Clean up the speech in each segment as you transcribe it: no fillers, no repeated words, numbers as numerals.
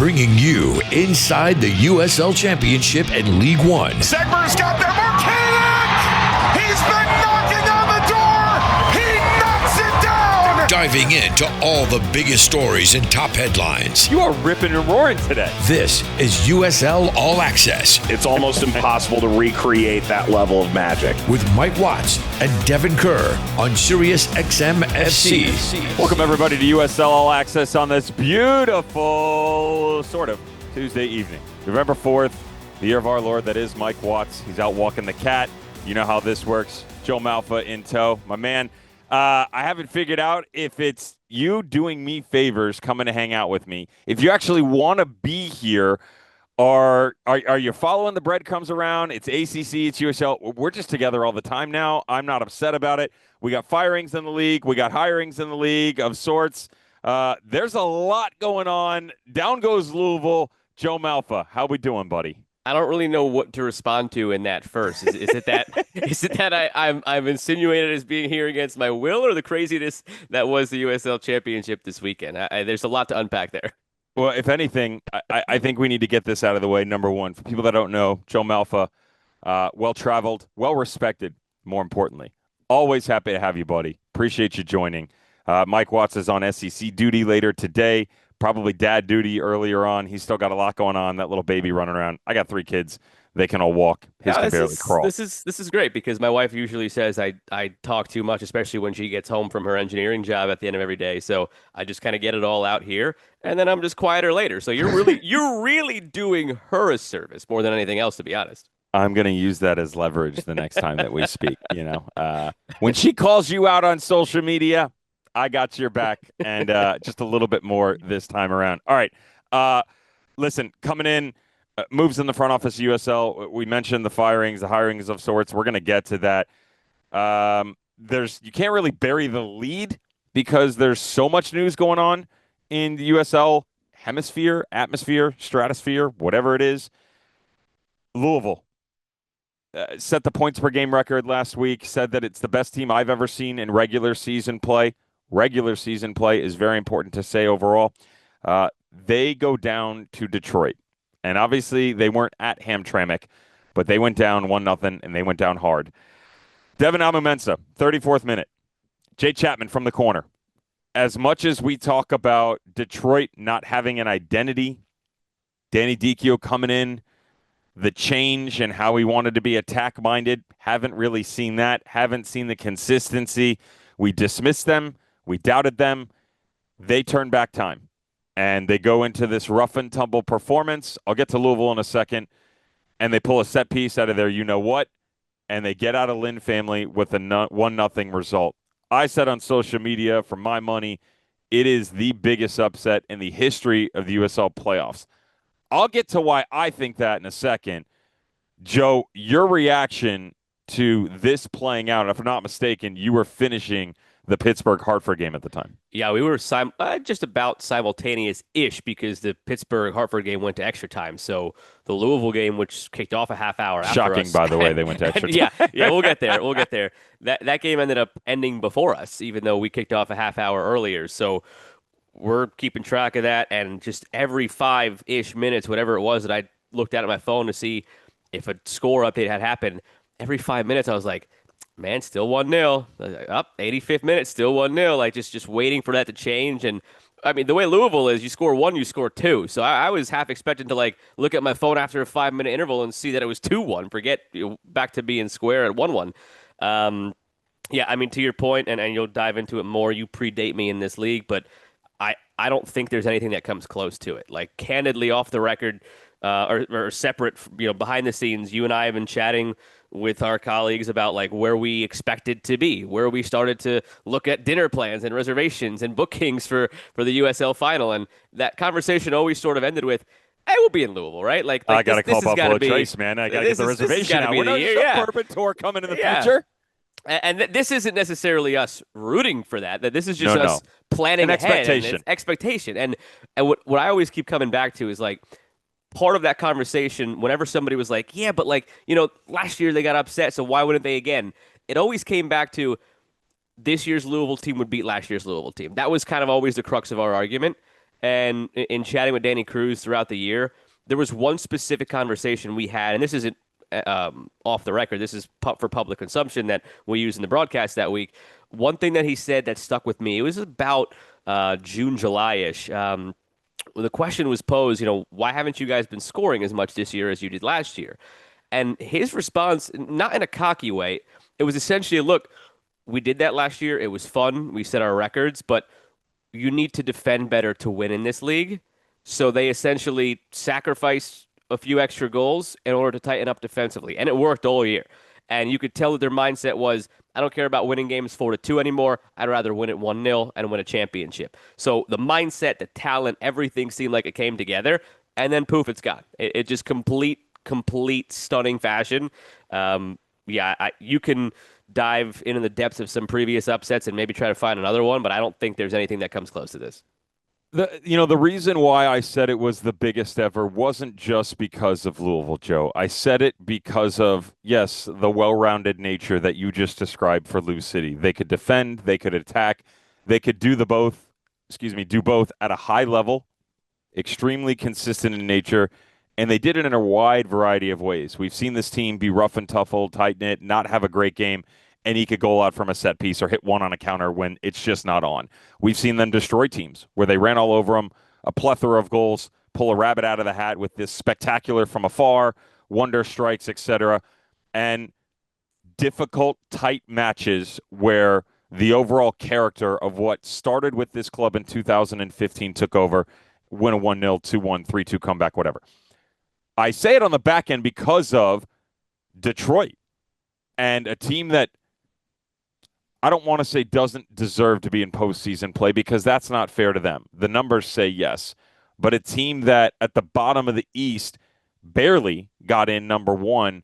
bringing you inside the USL Championship and League One. Segmer's got there, Marquinhos! He's been knocking on the door! He knocks it down! Diving into all the biggest stories and top headlines. You are ripping and roaring today. This is USL All Access. It's almost impossible to recreate that level of magic. With Mike Watts and Devon Kerr on Sirius XM FC. Welcome, everybody, to USL All Access on this beautiful, sort of, Tuesday evening. November 4th, the year of our Lord, that is Mike Watts. He's out walking the cat. You know how this works. Joe Malfa in tow. My man, I haven't figured out if it's you doing me favors coming to hang out with me. If you actually want to be here, are you following the breadcrumbs around? It's ACC, it's USL. We're just together all the time now. I'm not upset about it. We got firings in the league. We got hirings in the league of sorts. There's a lot going on. Down goes Louisville. Joe Malfa, how we doing, buddy? I don't really know what to respond to in that first. Is it that I'm insinuated as being here against my will, or the craziness that was the USL Championship this weekend? There's a lot to unpack there. Well, if anything, I think we need to get this out of the way. Number one, for people that don't know, Joe Malfa, well-traveled, well-respected, more importantly. Always happy to have you, buddy. Appreciate you joining. Mike Watts is on SEC duty later today, probably dad duty earlier on. He's still got a lot going on, that little baby running around. I got 3 kids. They can all walk. His can barely crawl. This is great because my wife usually says I talk too much, especially when she gets home from her engineering job at the end of every day. So I just kind of get it all out here, and then I'm just quieter later. So you're really doing her a service more than anything else, to be honest. I'm going to use that as leverage the next time that we speak. When she calls you out on social media, I got your back, and just a little bit more this time around. All right. Listen, coming in, moves in the front office of USL. We mentioned the hirings of sorts. We're going to get to that. You can't really bury the lead because there's so much news going on in the USL hemisphere, atmosphere, stratosphere, whatever it is. Louisville set the points per game record last week, said that it's the best team I've ever seen in regular season play. Regular season play is very important to say overall. They go down to Detroit. And obviously they weren't at Hamtramck, but they went down 1-0, and they went down hard. Devon Amumensa, 34th minute. Jay Chapman from the corner. As much as we talk about Detroit not having an identity, Danny Dicchio coming in, the change and how he wanted to be attack-minded, haven't really seen that, haven't seen the consistency. We dismissed them. We doubted them. They turn back time, and they go into this rough-and-tumble performance. I'll get to Louisville in a second, and they pull a set piece out of their you-know-what, and they get out of Lynn family with a 1-0 result. I said on social media, for my money, it is the biggest upset in the history of the USL playoffs. I'll get to why I think that in a second. Joe, your reaction to this playing out, if I'm not mistaken, you were finishing the Pittsburgh-Hartford game at the time. Yeah, we were just about simultaneous-ish because the Pittsburgh-Hartford game went to extra time. So the Louisville game, which kicked off a half hour after us. Shocking, by the way, they went to extra time. Yeah, we'll get there. That game ended up ending before us, even though we kicked off a half hour earlier. So we're keeping track of that, and just every 5-ish minutes, whatever it was that I looked at my phone to see if a score update had happened, every 5 minutes I was like, man, still 1-0. Up 85th minute, still 1-0. Like just waiting for that to change. And I mean, the way Louisville is, you score 1, you score 2. So I was half expecting to look at my phone after a 5-minute interval and see that it was 2-1. Forget back to being square at 1-1. Yeah, I mean, to your point, and you'll dive into it more. You predate me in this league, but I don't think there's anything that comes close to it. Like, candidly, off the record, or separate, behind the scenes, you and I have been chatting with our colleagues about where we expected to be, where we started to look at dinner plans and reservations and bookings for the USL final. And that conversation always sort of ended with, hey, we'll be in Louisville, right? I got to call Buffalo Trace, man. I got to get the reservation now. We're a suburban tour coming in the future. And this isn't necessarily us rooting for that. This is just us planning ahead. Expectation. And what I always keep coming back to is part of that conversation, whenever somebody was like, yeah, but last year they got upset, so why wouldn't they again? It always came back to this year's Louisville team would beat last year's Louisville team. That was kind of always the crux of our argument. And in chatting with Danny Cruz throughout the year, there was one specific conversation we had, and this isn't off the record. This is for public consumption that we used in the broadcast that week. One thing that he said that stuck with me, it was about June, July-ish. The question was posed, why haven't you guys been scoring as much this year as you did last year? And his response, not in a cocky way, it was essentially, look, we did that last year. It was fun. We set our records, but you need to defend better to win in this league. So they essentially sacrificed a few extra goals in order to tighten up defensively. And it worked all year. And you could tell that their mindset was, I don't care about winning games 4-2 anymore. I'd rather win it 1-0 and win a championship. So the mindset, the talent, everything seemed like it came together. And then poof, it's gone. It just complete stunning fashion. You can dive into the depths of some previous upsets and maybe try to find another one, but I don't think there's anything that comes close to this. The reason why I said it was the biggest ever wasn't just because of Louisville, Joe. I said it because of, yes, the well-rounded nature that you just described for Lou City. They could defend, they could attack, they could do both at a high level, extremely consistent in nature, and they did it in a wide variety of ways. We've seen this team be rough and tough, tight-knit, not have a great game, and he could goal out from a set piece or hit one on a counter when it's just not on. We've seen them destroy teams where they ran all over them, a plethora of goals, pull a rabbit out of the hat with this spectacular from afar, wonder strikes, etc., and difficult, tight matches where the overall character of what started with this club in 2015 took over, win a 1-0, 2-1, 3-2 comeback, whatever. I say it on the back end because of Detroit and a team that I don't want to say doesn't deserve to be in postseason play because that's not fair to them. The numbers say yes. But a team that at the bottom of the East barely got in number one,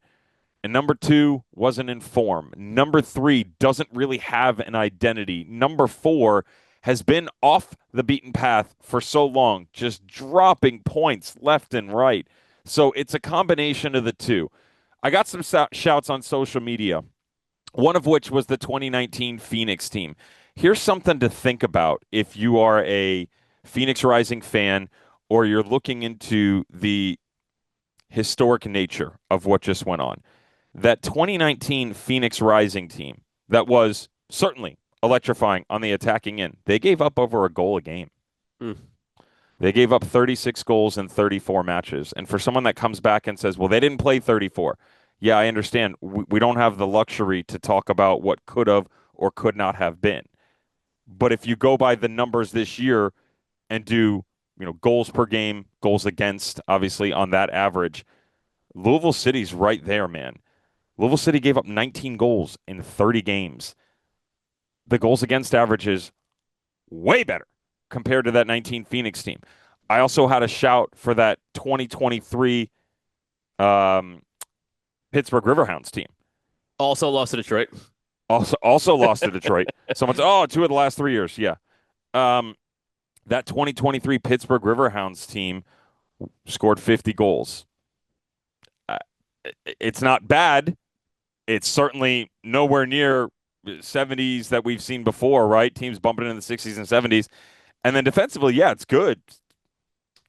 and number two wasn't in form. Number three doesn't really have an identity. Number four has been off the beaten path for so long, just dropping points left and right. So it's a combination of the two. I got some shouts on social media, one of which was the 2019 Phoenix team. Here's something to think about if you are a Phoenix Rising fan or you're looking into the historic nature of what just went on. That 2019 Phoenix Rising team that was certainly electrifying on the attacking end, they gave up over a goal a game. They gave up 36 goals in 34 matches. And for someone that comes back and says, well, they didn't play 34. Yeah, I understand. We don't have the luxury to talk about what could have or could not have been. But if you go by the numbers this year and do, goals per game, goals against, obviously on that average, Louisville City's right there, man. Louisville City gave up 19 goals in 30 games. The goals against average is way better compared to that 19 Phoenix team. I also had a shout for that 2023 Pittsburgh Riverhounds team. Also lost to Detroit. Also lost to Detroit. Someone said, 2 of the last 3 years. Yeah. That 2023 Pittsburgh Riverhounds team scored 50 goals. It's not bad. It's certainly nowhere near 70s that we've seen before, right? Teams bumping into the 60s and 70s. And then defensively, yeah, it's good.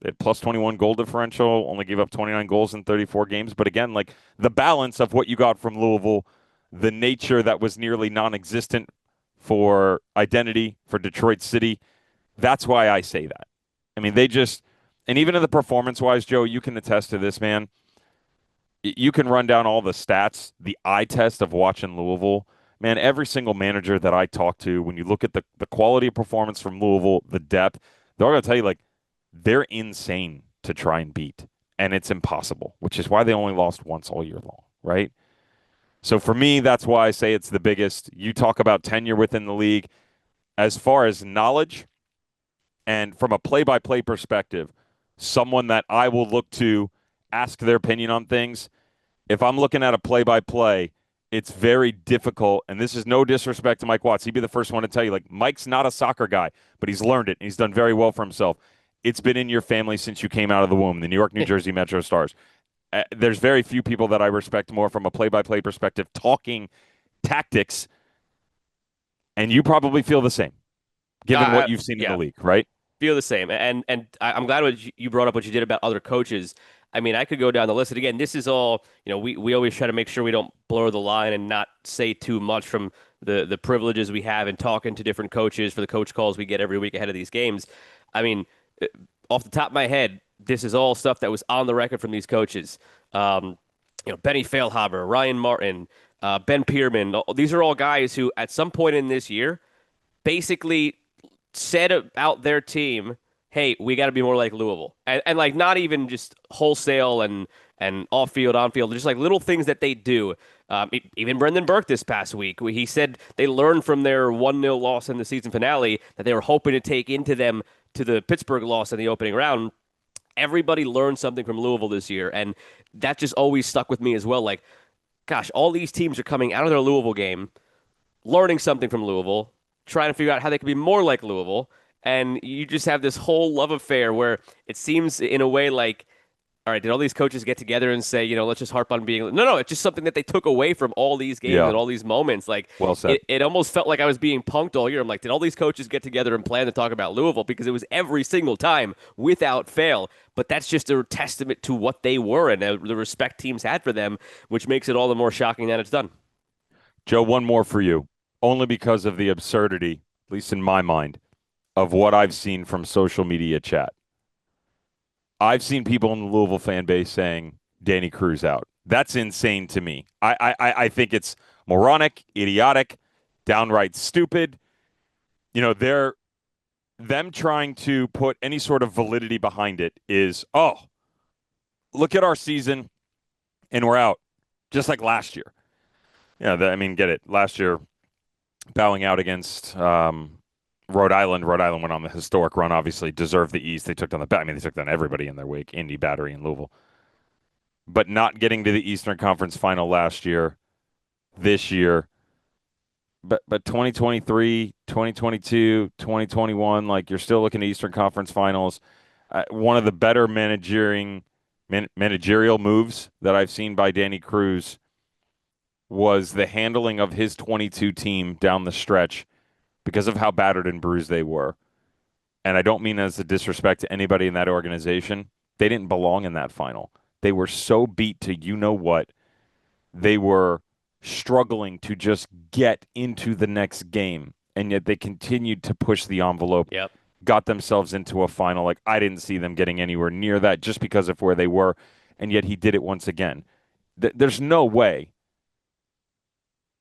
They had plus 21 goal differential, only gave up 29 goals in 34 games. But again, like the balance of what you got from Louisville, the nature that was nearly non-existent for identity for Detroit City, that's why I say that. I mean, and even in the performance-wise, Joe, you can attest to this, man. You can run down all the stats, the eye test of watching Louisville. Man, every single manager that I talk to, when you look at the quality of performance from Louisville, the depth, they're all going to tell you, they're insane to try and beat. And it's impossible, which is why they only lost once all year long, right? So for me, that's why I say it's the biggest. You talk about tenure within the league. As far as knowledge and from a play-by-play perspective, someone that I will look to ask their opinion on things. If I'm looking at a play-by-play, it's very difficult, and this is no disrespect to Mike Watts. He'd be the first one to tell you, Mike's not a soccer guy, but he's learned it, and he's done very well for himself. It's been in your family since you came out of the womb, the New York, New Jersey Metro Stars. There's very few people that I respect more from a play-by-play perspective talking tactics, and you probably feel the same, given what you've seen in the league, right? Feel the same. And I'm glad you brought up what you did about other coaches. I mean, I could go down the list. And again, this is all, we always try to make sure we don't blur the line and not say too much from the privileges we have in talking to different coaches for the coach calls we get every week ahead of these games. I mean, off the top of my head, this is all stuff that was on the record from these coaches. Benny Feilhaber, Ryan Martin, Ben Pierman. These are all guys who at some point in this year basically said about their team, hey, we got to be more like Louisville. And like not even just wholesale and off-field, on-field, just like little things that they do. Even Brendan Burke this past week, he said they learned from their 1-0 loss in the season finale that they were hoping to take into them to the Pittsburgh loss in the opening round. Everybody learned something from Louisville this year, and that just always stuck with me as well. Like, gosh, all these teams are coming out of their Louisville game, learning something from Louisville, trying to figure out how they can be more like Louisville, and you just have this whole love affair where it seems in a way like, all right, did all these coaches get together and say, let's just harp on being... No, it's just something that they took away from all these games and all these moments. Like, well said. It almost felt like I was being punked all year. I'm like, did all these coaches get together and plan to talk about Louisville? Because it was every single time without fail. But that's just a testament to what they were and the respect teams had for them, which makes it all the more shocking that it's done. Joe, one more for you, only because of the absurdity, at least in my mind, of what I've seen from social media chat. I've seen people in the Louisville fan base saying Danny Cruz out. That's insane to me. I think it's moronic, idiotic, downright stupid. Them trying to put any sort of validity behind it is, look at our season and we're out, just like last year. Get it. Last year, bowing out against Rhode Island. Rhode Island went on the historic run, obviously deserved the East. They took down they took down everybody in their wake, Indy, Battery, and Louisville. But not getting to the Eastern Conference final last year, this year. But 2023, 2022, 2021, like you're still looking at Eastern Conference finals. One of the better managerial moves that I've seen by Danny Cruz was the handling of his 22 team down the stretch because of how battered and bruised they were. And I don't mean as a disrespect to anybody in that organization. They didn't belong in that final. They were so beat to you-know-what. They were struggling to just get into the next game, and yet they continued to push the envelope, got themselves into a final. Like, I didn't see them getting anywhere near that just because of where they were, and yet he did it once again. There's no way.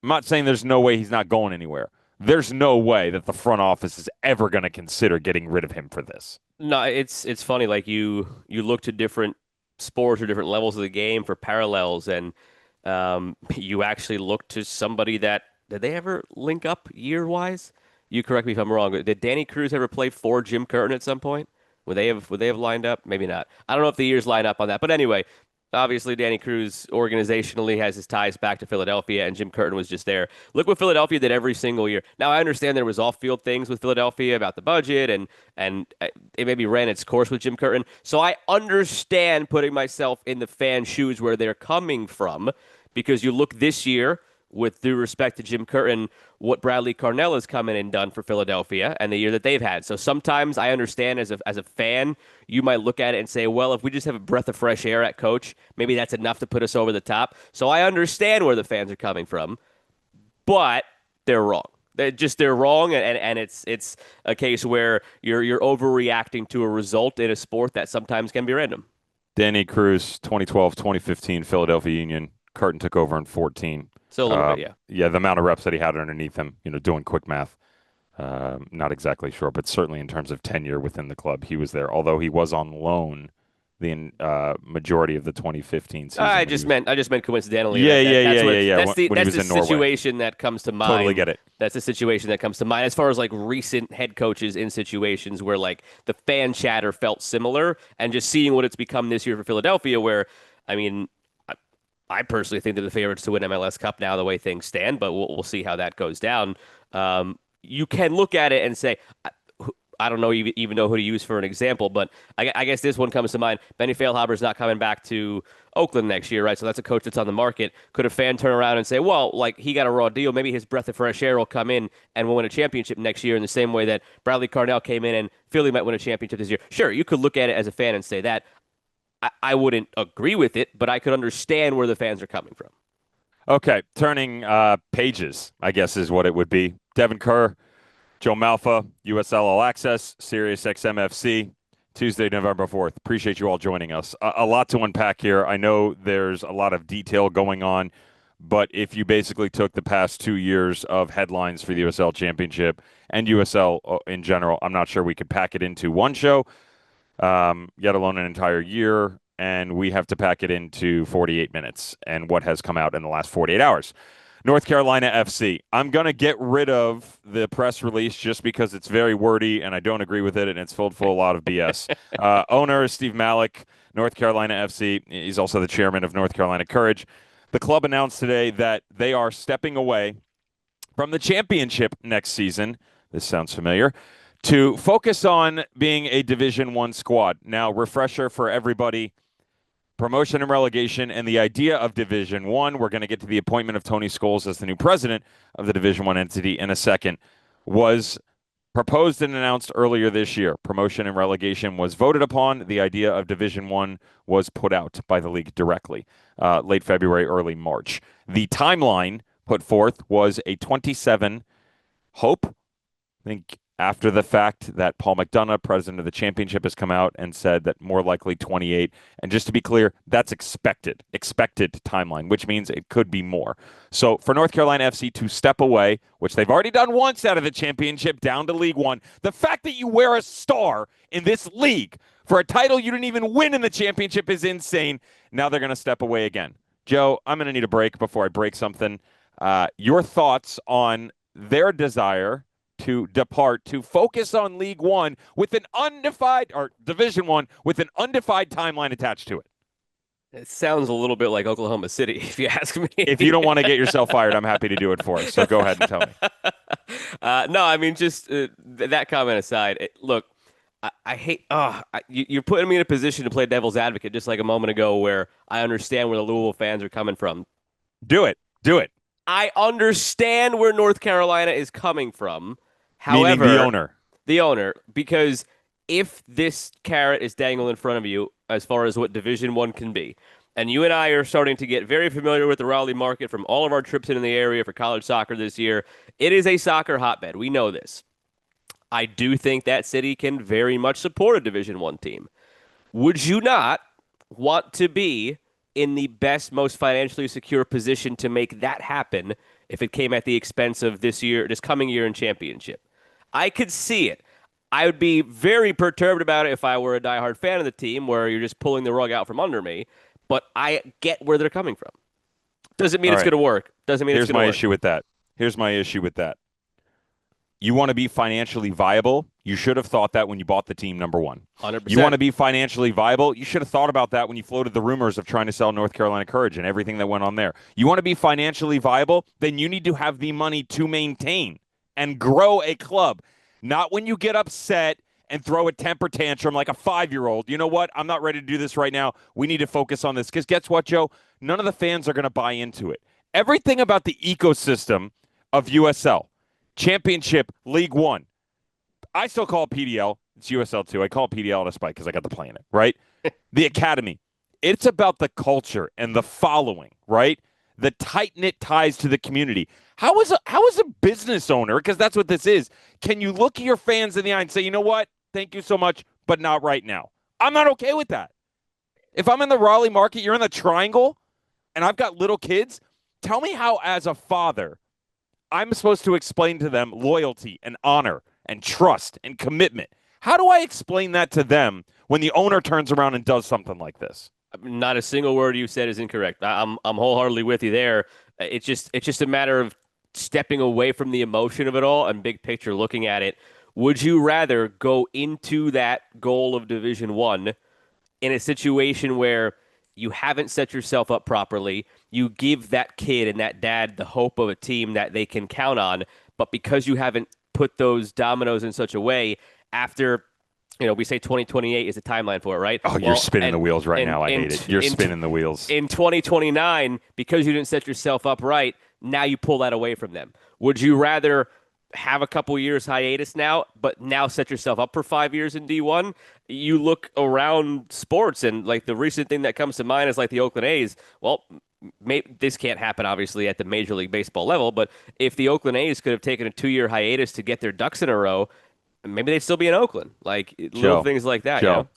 I'm not saying there's no way he's not going anywhere. There's no way that the front office is ever going to consider getting rid of him for this. No, it's funny. Like you look to different sports or different levels of the game for parallels, and you actually look to somebody that did they ever link up year-wise? You correct me if I'm wrong. Did Danny Cruz ever play for Jim Curtin at some point? Would they have lined up? Maybe not. I don't know if the years line up on that. But anyway, obviously, Danny Cruz organizationally has his ties back to Philadelphia, and Jim Curtin was just there. Look what Philadelphia did every single year. Now, I understand there was off-field things with Philadelphia about the budget, and it maybe ran its course with Jim Curtin. So I understand putting myself in the fan shoes where they're coming from, because you look this year, with due respect to Jim Curtin, what Bradley Carnell has come in and done for Philadelphia and the year that they've had. So sometimes I understand as a fan, you might look at it and say, well, if we just have a breath of fresh air at coach, maybe that's enough to put us over the top. So I understand where the fans are coming from, but they're wrong. They're wrong, and it's a case where you're overreacting to a result in a sport that sometimes can be random. Danny Cruz, 2012, 2015, Philadelphia Union. Curtin took over in 14. So a little bit, yeah. Yeah, the amount of reps that he had underneath him, doing quick math, not exactly sure, but certainly in terms of tenure within the club, he was there. Although he was on loan the majority of the 2015 season. I just meant coincidentally. Yeah. That's the situation that comes to mind. Totally get it. That's the situation that comes to mind as far as like recent head coaches in situations where like the fan chatter felt similar, and just seeing what it's become this year for Philadelphia, where I personally think they're the favorites to win MLS Cup now, the way things stand, but we'll see how that goes down. You can look at it and say, I don't know even know who to use for an example, but I guess this one comes to mind. Benny Feilhaber's not coming back to Oakland next year, right? So that's a coach that's on the market. Could a fan turn around and say, well, like he got a raw deal. Maybe his breath of fresh air will come in and we'll win a championship next year in the same way that Bradley Carnell came in and Philly might win a championship this year. Sure, you could look at it as a fan and say that. I wouldn't agree with it, but I could understand where the fans are coming from. Okay, turning pages, I guess is what it would be. Devon Kerr, Joe Malfa, USL All Access, Sirius XM FC, Tuesday, November 4th. Appreciate you all joining us. A lot to unpack here. I know there's a lot of detail going on, but if you basically took the past 2 years of headlines for the USL Championship and USL in general, I'm not sure we could pack it into one show, yet alone an entire year, and we have to pack it into 48 minutes and what has come out in the last 48 hours. North Carolina FC. I'm going to get rid of the press release just because it's very wordy and I don't agree with it and it's filled full of a lot of BS. Owner is Steve Malik, North Carolina FC. He's also the chairman of North Carolina Courage. The club announced today that they are stepping away from the championship next season. This sounds familiar. To focus on being a Division One squad. Now, refresher for everybody. Promotion and relegation and the idea of Division One. We're going to get to the appointment of Tony Scholes as the new president of the Division One entity in a second. Was proposed and announced earlier this year. Promotion and relegation was voted upon. The idea of Division One was put out by the league directly, late February, early March. The timeline put forth was a 27 hope. I think after the fact that Paul McDonough, president of the championship, has come out and said that more likely 28. And just to be clear, that's expected timeline, which means it could be more. So for North Carolina FC to step away, which they've already done once out of the championship down to League One, the fact that you wear a star in this league for a title you didn't even win in the championship is insane. Now they're going to step away again. Joe, I'm going to need a break before I break something. Your thoughts on their desire to depart, to focus on League One with an undefined, or Division One with an undefined timeline attached to it. It sounds a little bit like Oklahoma City, if you ask me. If you don't want to get yourself fired, I'm happy to do it for us. So go ahead and tell me. No, I mean, just that comment aside, look, I hate, you're putting me in a position to play devil's advocate just like a moment ago where I understand where the Louisville fans are coming from. Do it. I understand where North Carolina is coming from. However, meaning the owner, because if this carrot is dangled in front of you as far as what Division One can be, and you and I are starting to get very familiar with the Raleigh market from all of our trips into the area for college soccer this year, it is a soccer hotbed. We know this. I do think that city can very much support a Division One team. Would you not want to be in the best, most financially secure position to make that happen if it came at the expense of this coming year in championship? I could see it. I would be very perturbed about it if I were a diehard fan of the team where you're just pulling the rug out from under me, but I get where they're coming from. Doesn't mean it's going to work. Doesn't mean it's going to work. Here's my issue with that. You want to be financially viable, you should have thought that when you bought the team, number one. 100%. You want to be financially viable, you should have thought about that when you floated the rumors of trying to sell North Carolina Courage and everything that went on there. You want to be financially viable, then you need to have the money to maintain and grow a club. Not when you get upset and throw a temper tantrum like a 5-year-old. You know what? I'm not ready to do this right now. We need to focus on this. Because guess what, Joe? None of the fans are going to buy into it. Everything about the ecosystem of USL, Championship, League One. I still call it PDL. It's USL 2. I call it PDL to spite because I got to play in it, right? The academy. It's about the culture and the following, right? The tight-knit ties to the community. How is a business owner, because that's what this is, can you look at your fans in the eye and say, you know what? Thank you so much, but not right now. I'm not okay with that. If I'm in the Raleigh market, you're in the Triangle, and I've got little kids, tell me how, as a father, I'm supposed to explain to them loyalty and honor and trust and commitment. How do I explain that to them when the owner turns around and does something like this? Not a single word you said is incorrect. I'm wholeheartedly with you there. It's just a matter of stepping away from the emotion of it all and big picture looking at it. Would you rather go into that goal of Division One in a situation where you haven't set yourself up properly, you give that kid and that dad the hope of a team that they can count on, but because you haven't put those dominoes in such a way, after, we say 2028 is the timeline for it, right? Oh, you're spinning the wheels right now. I hate it. You're spinning the wheels. In 2029, because you didn't set yourself up right, now you pull that away from them. Would you rather have a couple years hiatus now, but now set yourself up for 5 years in D1? You look around sports, and like the recent thing that comes to mind is like the Oakland A's. Well, this can't happen obviously at the Major League Baseball level, but if the Oakland A's could have taken a 2-year hiatus to get their ducks in a row, maybe they'd still be in Oakland. Like little things like that. Joe,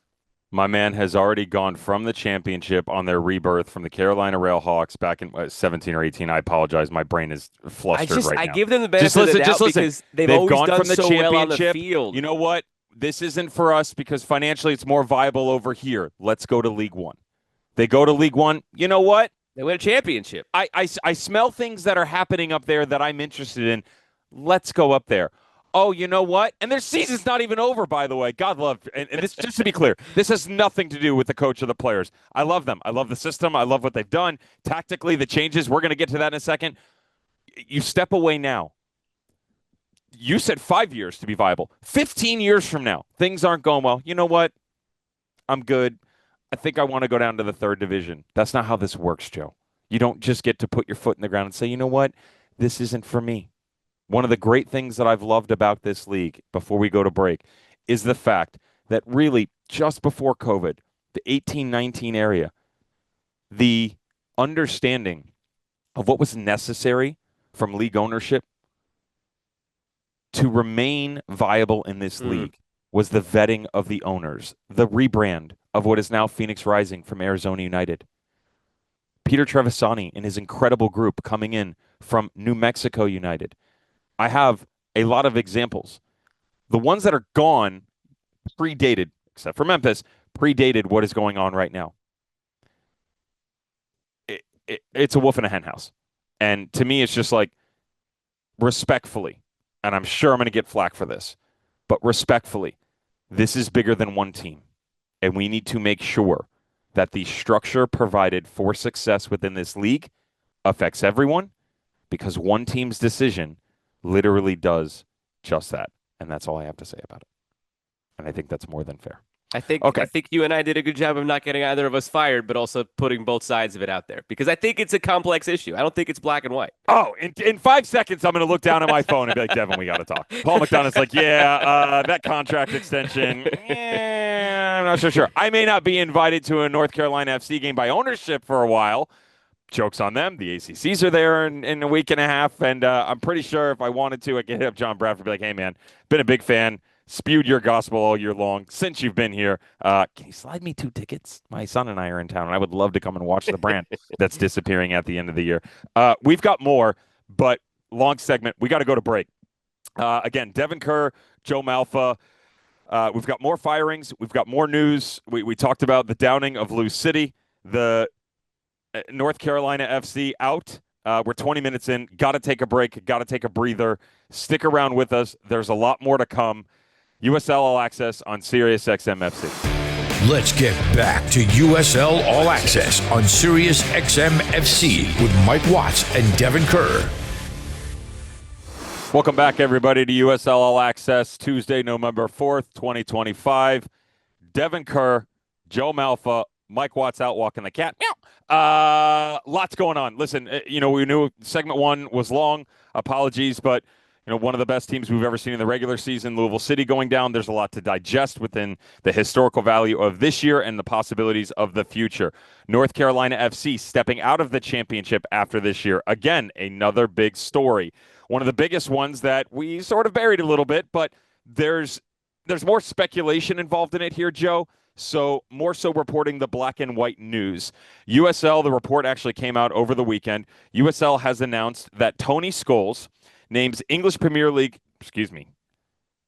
my man has already gone from the championship on their rebirth from the Carolina Railhawks back in 17 or 18. I apologize. My brain is flustered right now. I give them the benefit of the doubt because they've always gone done from the so championship. well on the field. You know what? This isn't for us because financially it's more viable over here. Let's go to League One. They go to League One. You know what? They win a championship. I smell things that are happening up there that I'm interested in. Let's go up there. Oh, you know what? And their season's not even over, by the way. God love. And this, just to be clear, this has nothing to do with the coach or the players. I love them. I love the system. I love what they've done. Tactically, the changes, we're going to get to that in a second. You step away now. You said 5 years to be viable. 15 years from now, things aren't going well. You know what? I'm good. I think I want to go down to the third division. That's not how this works, Joe. You don't just get to put your foot in the ground and say, you know what? This isn't for me. One of the great things that I've loved about this league, before we go to break, is the fact that really just before COVID, the 18-19 area, the understanding of what was necessary from league ownership to remain viable in this league was the vetting of the owners, the rebrand of what is now Phoenix Rising from Arizona United. Peter Trevisani and his incredible group coming in from New Mexico United. I have a lot of examples. The ones that are gone predated, except for Memphis, predated what is going on right now. It's a wolf in a hen house. And to me, it's just like, respectfully, and I'm sure I'm going to get flack for this, but respectfully, this is bigger than one team. And we need to make sure that the structure provided for success within this league affects everyone, because one team's decision literally does just that. And that's all I have to say about it. And I think that's more than fair. I think you and I did a good job of not getting either of us fired, but also putting both sides of it out there, because I think it's a complex issue. I don't think it's black and white. Oh, in 5 seconds, I'm going to look down at my phone and be like, Devon, we got to talk. Paul McDonough's like, that contract extension, I'm not so sure. I may not be invited to a North Carolina FC game by ownership for a while. Joke's on them. The ACCs are there in a week and a half, and I'm pretty sure if I wanted to, I could hit up John Bradford and be like, hey, man, been a big fan. Spewed your gospel all year long since you've been here. Can you slide me 2 tickets? My son and I are in town, and I would love to come and watch the brand that's disappearing at the end of the year. We've got more, but long segment. We got to go to break. Again, Devon Kerr, Joe Malfa. We've got more firings. We've got more news. We talked about the downing of Louisville City, the North Carolina FC out. We're 20 minutes in. Got to take a break. Got to take a breather. Stick around with us. There's a lot more to come. USL All Access on Sirius XM FC. Let's get back to USL All Access on Sirius XM FC with Mike Watts and Devon Kerr. Welcome back, everybody, to USL All Access, Tuesday, November 4th, 2025. Devon Kerr, Joe Malfa, Mike Watts out walking the cat. Meow. Lots going on. Listen, we knew segment 1 was long. Apologies, but one of the best teams we've ever seen in the regular season, Louisville City going down. There's a lot to digest within the historical value of this year and the possibilities of the future. North Carolina FC stepping out of the championship after this year. Again, another big story. One of the biggest ones that we sort of buried a little bit, but there's more speculation involved in it here, Joe. So more so reporting the black and white news. USL, the report actually came out over the weekend. USL has announced that Tony Scholes names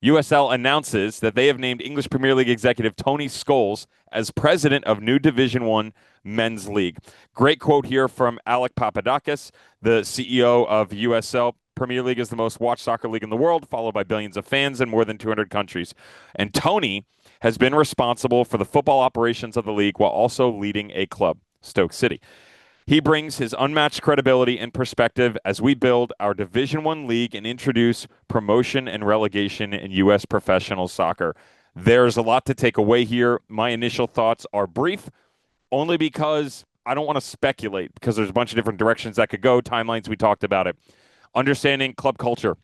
USL announces that they have named English Premier League executive Tony Scholes as president of new Division One Men's League. Great quote here from Alec Papadakis, the CEO of USL. Premier League is the most watched soccer league in the world, followed by billions of fans in more than 200 countries. And Tony has been responsible for the football operations of the league while also leading a club, Stoke City. He brings his unmatched credibility and perspective as we build our Division One league and introduce promotion and relegation in U.S. professional soccer. There's a lot to take away here. My initial thoughts are brief, only because I don't want to speculate, because there's a bunch of different directions that could go, timelines, we talked about it. Understanding club culture,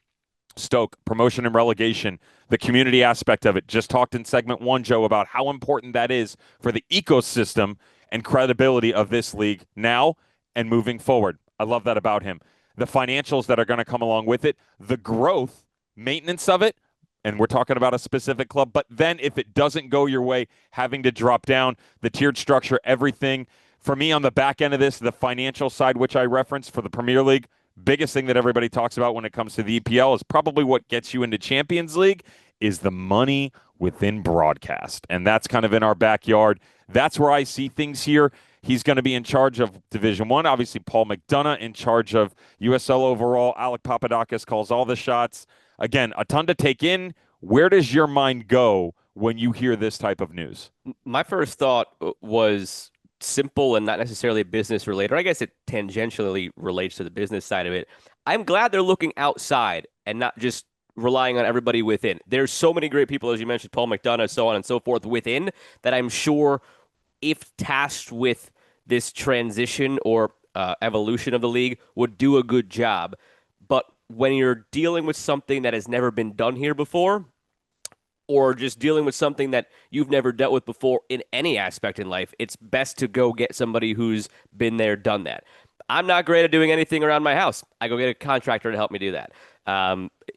Stoke, promotion and relegation, the community aspect of it. Just talked in segment 1, Joe, about how important that is for the ecosystem and credibility of this league now and moving forward. I love that about him. The financials that are going to come along with it, the growth, maintenance of it, and we're talking about a specific club, but then if it doesn't go your way, having to drop down, the tiered structure, everything. For me, on the back end of this, the financial side, which I referenced for the Premier League, biggest thing that everybody talks about when it comes to the EPL is probably what gets you into Champions League is the money within broadcast. And that's kind of in our backyard. That's where I see things here. He's going to be in charge of Division One. Obviously, Paul McDonough in charge of USL overall. Alec Papadakis calls all the shots. Again, a ton to take in. Where does your mind go when you hear this type of news? My first thought was simple and not necessarily business related. I guess it tangentially relates to the business side of it. I'm glad they're looking outside and not just relying on everybody within. There's so many great people, as you mentioned, Paul McDonough, so on and so forth, within, that I'm sure if tasked with this transition or evolution of the league would do a good job. But when you're dealing with something that has never been done here before, or just dealing with something that you've never dealt with before in any aspect in life, it's best to go get somebody who's been there, done that. I'm not great at doing anything around my house. I go get a contractor to help me do that.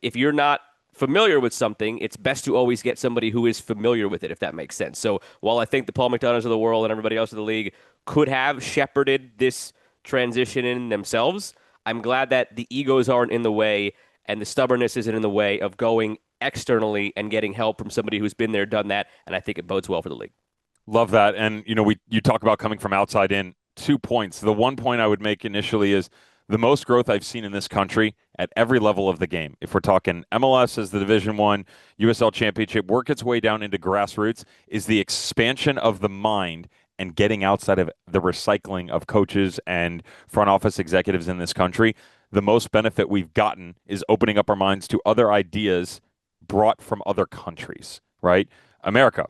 If you're not familiar with something, it's best to always get somebody who is familiar with it, if that makes sense. So while I think the Paul McDonoughs of the world and everybody else in the league could have shepherded this transition in themselves, I'm glad that the egos aren't in the way and the stubbornness isn't in the way of going externally and getting help from somebody who's been there, done that, and I think it bodes well for the league. Love that. And, you talk about coming from outside in. 2 points. The one point I would make initially is the most growth I've seen in this country at every level of the game. If we're talking MLS as the Division One, USL Championship, work its way down into grassroots, is the expansion of the mind and getting outside of the recycling of coaches and front office executives in this country. The most benefit we've gotten is opening up our minds to other ideas brought from other countries, right? America,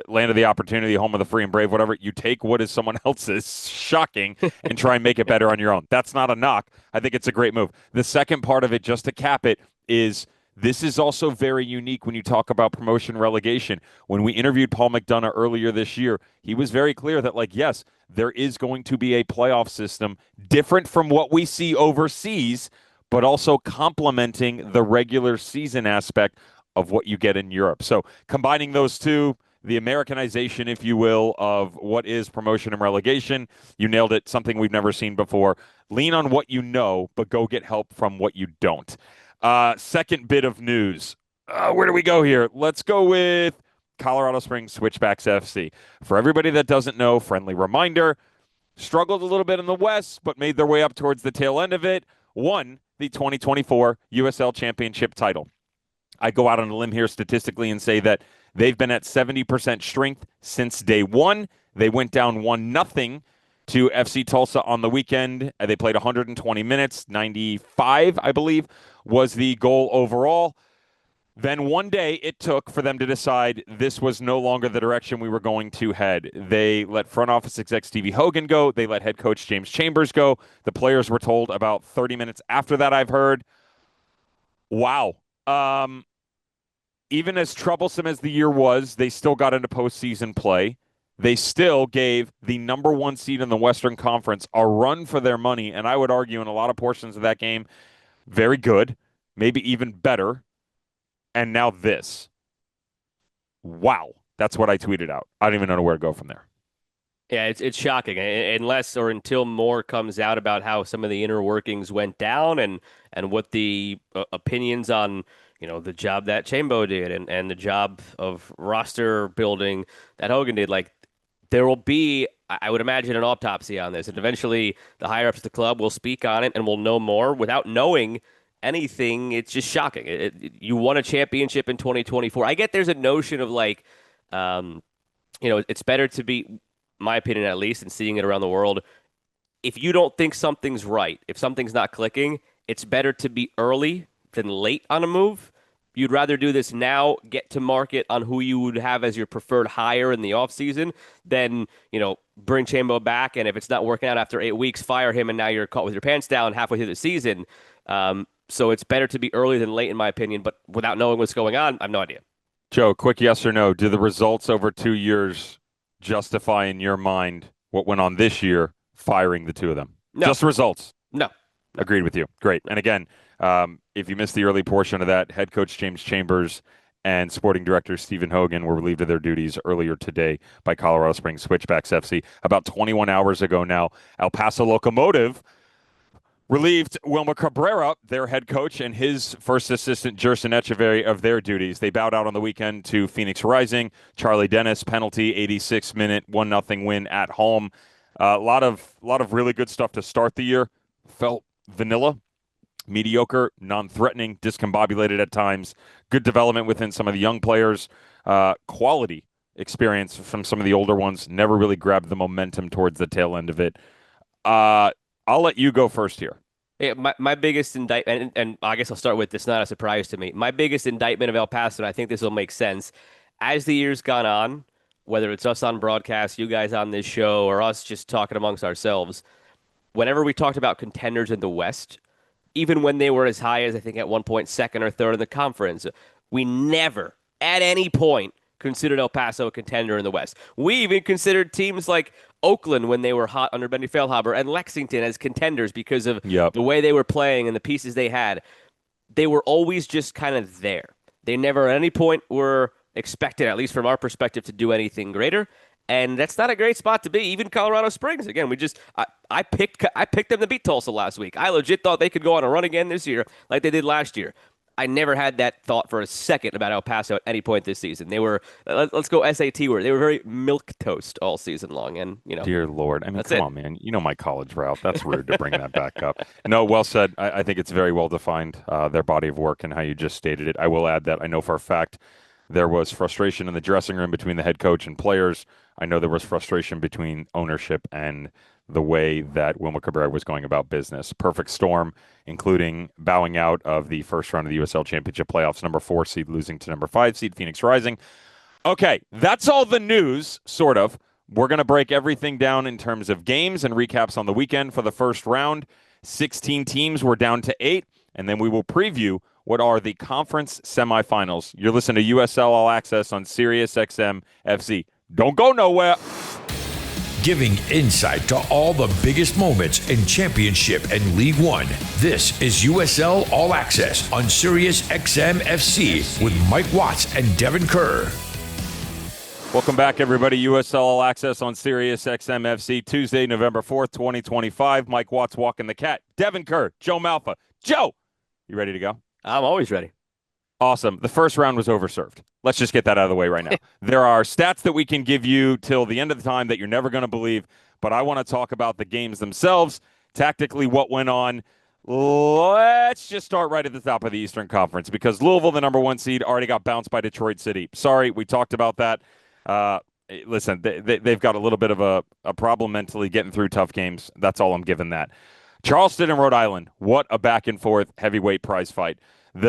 land of the opportunity, home of the free and brave, whatever. You take what is someone else's shocking and try and make it better on your own. That's not a knock. I think it's a great move. The second part of it, just to cap it, is this is also very unique when you talk about promotion relegation. When we interviewed Paul McDonough earlier this year, he was very clear that, yes, there is going to be a playoff system different from what we see overseas, but also complementing the regular season aspect of what you get in Europe. So combining those two, the Americanization, if you will, of what is promotion and relegation, you nailed it, something we've never seen before. Lean on what you know, but go get help from what you don't. Second bit of news. Where do we go here? Let's go with Colorado Springs Switchbacks FC. For everybody that doesn't know, friendly reminder, struggled a little bit in the West, but made their way up towards the tail end of it, won the 2024 USL Championship title. I go out on a limb here statistically and say that they've been at 70% strength since day one. They went down 1-0 to FC Tulsa on the weekend. They played 120 minutes, 95, I believe, was the goal overall. Then one day it took for them to decide this was no longer the direction we were going to head. They let front office exec Stevie Hogan go. They let head coach James Chambers go. The players were told about 30 minutes after that, I've heard. Wow. Even as troublesome as the year was, they still got into postseason play. They still gave the number one seed in the Western Conference a run for their money, and I would argue in a lot of portions of that game, very good, maybe even better. And now this. Wow. That's what I tweeted out. I don't even know where to go from there. Yeah, it's shocking. Unless or until more comes out about how some of the inner workings went down and what the opinions on the job that Chambo did and the job of roster building that Hogan did, there will be, I would imagine, an autopsy on this. And eventually the higher-ups at the club will speak on it and we'll know more. Without knowing anything, it's just shocking. You won a championship in 2024. I get there's a notion of it's better to be, my opinion at least, and seeing it around the world, if you don't think something's right, if something's not clicking, it's better to be early than late on a move. You'd rather do this now, get to market on who you would have as your preferred hire in the offseason, than, bring Chambo back, and if it's not working out after 8 weeks, fire him, and now you're caught with your pants down halfway through the season. So it's better to be early than late, in my opinion, but without knowing what's going on, I have no idea. Joe, quick yes or no. Do the results over 2 years justify, in your mind, what went on this year, firing the two of them? No. Just results? No. Agreed with you. Great. And again, if you missed the early portion of that, head coach James Chambers and sporting director Stephen Hogan were relieved of their duties earlier today by Colorado Springs Switchbacks FC. About 21 hours ago now, El Paso Locomotive relieved Wilmer Cabrera, their head coach, and his first assistant, Jerson Echeverry, of their duties. They bowed out on the weekend to Phoenix Rising. Charlie Dennis, penalty, 86-minute, 1-0 win at home. A lot of really good stuff to start the year. Felt vanilla, mediocre, non-threatening, discombobulated at times. Good development within some of the young players. Quality experience from some of the older ones. Never really grabbed the momentum towards the tail end of it. I'll let you go first here. Yeah, my biggest indictment, and I guess I'll start with this, not a surprise to me. My biggest indictment of El Paso, and I think this will make sense, as the year's gone on, whether it's us on broadcast, you guys on this show, or us just talking amongst ourselves, whenever we talked about contenders in the West, even when they were as high as, I think, at one point, second or third in the conference, we never, at any point, considered El Paso a contender in the West. We even considered teams like Oakland, when they were hot under Benny Feilhaber, and Lexington as contenders because of the way they were playing and the pieces they had. They were always just kind of there. They never at any point were expected, at least from our perspective, to do anything greater. And that's not a great spot to be. Even Colorado Springs, again, I picked them to beat Tulsa last week. I legit thought they could go on a run again this year like they did last year. I never had that thought for a second about El Paso at any point this season. They were, let's go SAT word, they were very milquetoast all season long. And, Dear Lord. I mean, come on, man. You know my college route. That's rude to bring that back up. No, well said. I think it's very well defined, their body of work and how you just stated it. I will add that I know for a fact there was frustration in the dressing room between the head coach and players. I know there was frustration between ownership and the way that Wilmer Cabrera was going about business. Perfect storm, including bowing out of the first round of the USL Championship Playoffs, number 4 seed losing to number 5 seed Phoenix Rising. Okay, that's all the news, sort of. We're going to break everything down in terms of games and recaps on the weekend for the first round. 16 teams, we're down to 8, and then we will preview what are the conference semifinals. You're listening to USL All Access on Sirius XM FC. Don't go nowhere. Giving insight to all the biggest moments in Championship and League One. This is USL All Access on Sirius XM FC with Mike Watts and Devon Kerr. Welcome back, everybody. USL All Access on Sirius XM FC, Tuesday, November 4th, 2025. Mike Watts walking the cat. Devon Kerr, Joe Malfa. Joe, you ready to go? I'm always ready. Awesome. The first round was overserved. Let's just get that out of the way right now. There are stats that we can give you till the end of the time that you're never going to believe, but I want to talk about the games themselves, tactically what went on. Let's just start right at the top of the Eastern Conference because Louisville, the number 1 seed, already got bounced by Detroit City. Sorry, we talked about that. Listen, they've got a little bit of a problem mentally getting through tough games. That's all I'm giving that. Charleston and Rhode Island, what a back-and-forth heavyweight prize fight. It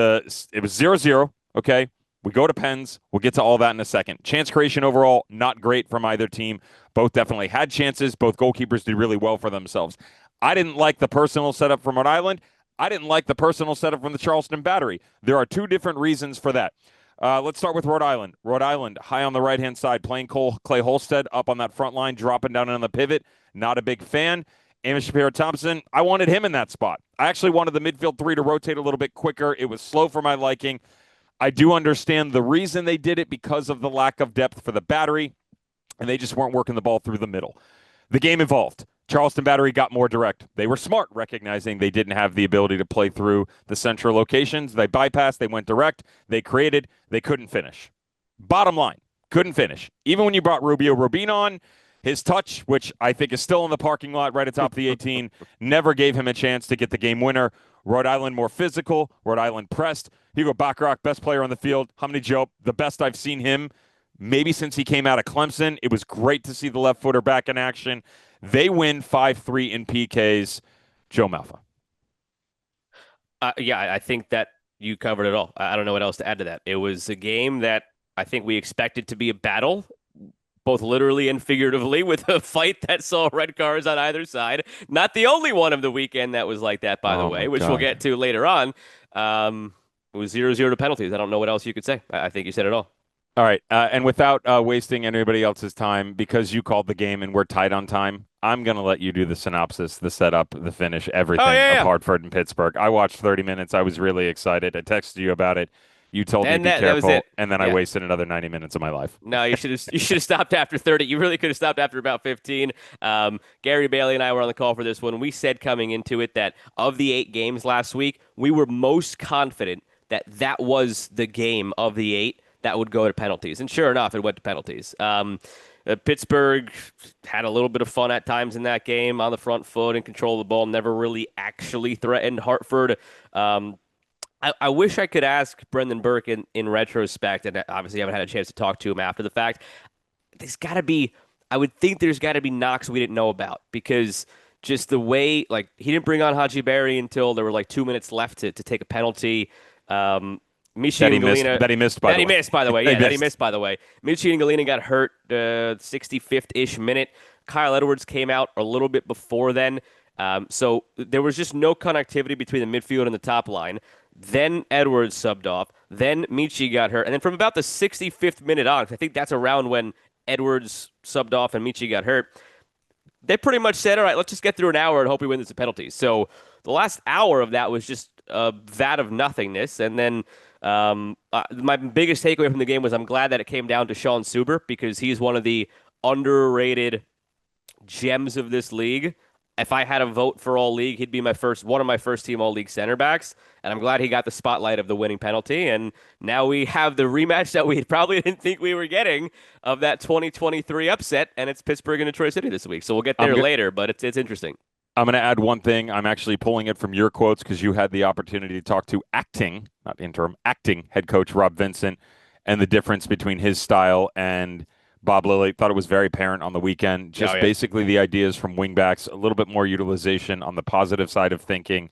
was 0-0, okay? We go to pens. We'll get to all that in a second. Chance creation overall, not great from either team. Both definitely had chances. Both goalkeepers did really well for themselves. I didn't like the personal setup from Rhode Island. I didn't like the personal setup from the Charleston Battery. There are 2 different reasons for that. Let's start with Rhode Island. Rhode Island, high on the right-hand side, playing Clay Holstead up on that front line, dropping down on the pivot. Not a big fan. Amos Shapiro-Thompson, I wanted him in that spot. I actually wanted the midfield 3 to rotate a little bit quicker. It was slow for my liking. I do understand the reason they did it because of the lack of depth for the Battery, and they just weren't working the ball through the middle. The game evolved. Charleston Battery got more direct. They were smart, recognizing they didn't have the ability to play through the central locations. They bypassed. They went direct. They created. They couldn't finish. Bottom line, couldn't finish. Even when you brought Rubio Rubin on, his touch, which I think is still in the parking lot right atop the 18, never gave him a chance to get the game winner. Rhode Island more physical. Rhode Island pressed. Hugo Bacharach, best player on the field. Hamdi Diop, the best I've seen him maybe since he came out of Clemson. It was great to see the left footer back in action. They win 5-3 in PKs. Joe Malfa. Yeah, I think that you covered it all. I don't know what else to add to that. It was a game that I think we expected to be a battle, both literally and figuratively, with a fight that saw red cards on either side. Not the only one of the weekend that was like that, by the way, which we'll get to later on. It was 0-0 to penalties. I don't know what else you could say. I think you said it all. All right, and without wasting anybody else's time, because you called the game and we're tight on time, I'm going to let you do the synopsis, the setup, the finish, everything of Hartford and Pittsburgh. I watched 30 minutes. I was really excited. I texted you about it. You told me be careful, and then I wasted another 90 minutes of my life. No, you should have stopped after 30. You really could have stopped after about 15. Gary Bailey and I were on the call for this one. We said coming into it that of the 8 games last week, we were most confident that was the game of the 8 that would go to penalties. And sure enough, it went to penalties. Pittsburgh had a little bit of fun at times in that game on the front foot and control the ball, never really actually threatened Hartford. I wish I could ask Brendan Burke in retrospect, and obviously I haven't had a chance to talk to him after the fact. I would think there's got to be knocks we didn't know about, because just the way, like, he didn't bring on Haji Berry until there were like 2 minutes left to take a penalty. Michi and Galena, that he missed, by the way. That he missed, by the way. Michi and Galena got hurt 65th-ish minute. Kyle Edwards came out a little bit before then. So there was just no connectivity between the midfield and the top line. Then Edwards subbed off. Then Michi got hurt. And then from about the 65th minute on, I think that's around when Edwards subbed off and Michi got hurt, they pretty much said, all right, let's just get through an hour and hope we win this penalties. So the last hour of that was just a vat of nothingness. And then my biggest takeaway from the game was I'm glad that it came down to Sean Suber, because he's one of the underrated gems of this league. If I had a vote for all league, he'd be one of my first team all league center backs. And I'm glad he got the spotlight of the winning penalty. And now we have the rematch that we probably didn't think we were getting of that 2023 upset. And it's Pittsburgh and Detroit City this week. So we'll get there later, but it's interesting. I'm going to add one thing. I'm actually pulling it from your quotes because you had the opportunity to talk to acting head coach Rob Vincent, and the difference between his style and Bob Lilly. Thought it was very apparent on the weekend. Just basically the ideas from wingbacks, a little bit more utilization on the positive side of thinking,